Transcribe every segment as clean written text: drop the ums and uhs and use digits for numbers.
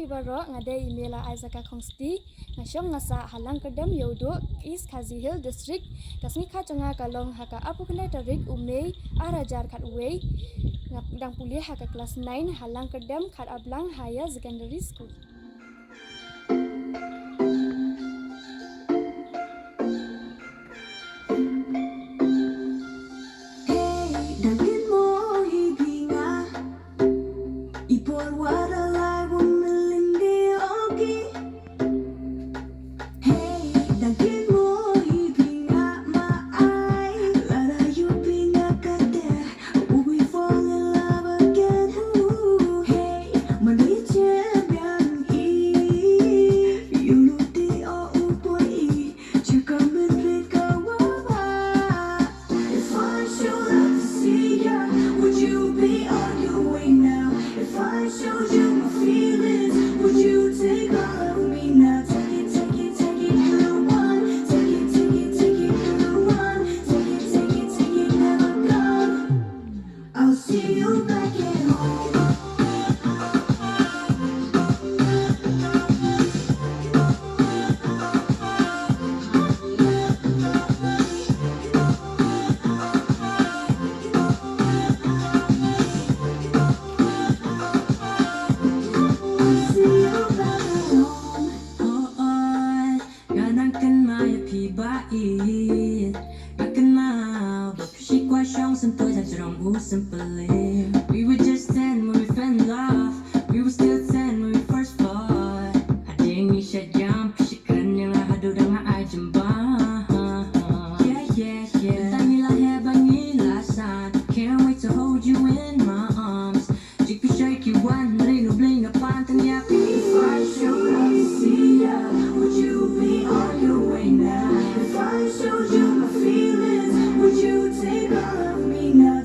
Pibaro ngade Melaaisaka khongsti ngashom ngasa Lyngkyrdem yodo East Khasi Hill District kasmi khachanga kalong haka apukna tarik umei arajar khat uwei ngapdang puli haka class 9 Lyngkyrdem khat ablang higher secondary school. We were just 10 when we fell in love. We were still 10 when we first fought. Ada yang bisa jump, syukran yang hadu dengan ajamba. Yeah. Tangilah hebangilah san. Can't wait to hold you in my arms. Jika shake you one, ring bling upon tanyapi. If I showed up to see ya, would you be on your way now? If I showed you my feelings, would you take all of me now?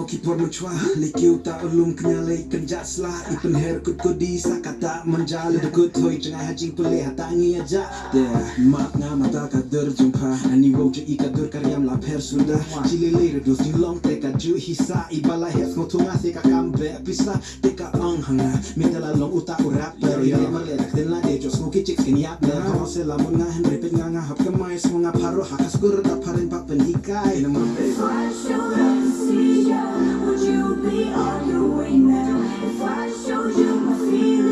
Kipor mencuah, likiu tak ulung kenyalai kenjas lah. Ipen her kut kudi sakata menjala dekut hoi cengah hajing pelih hatangi aja. Deh, mak ngamata kader jumpa. Ani wau je ikadur karyam lapher sudah. Cililai redus nilong teka ju hisa. Ibala hes motunga seka kambe pisa. Teka hanga, mitala long uta urap. Iya merledak den la de jos muki cik kenyap. Kau selamun ngahen repet nganga hap kemai. Semonga paro hakas kur daparin pak pendikai. If I showed up to see ya, would you be on your way now? If I showed you my feelings,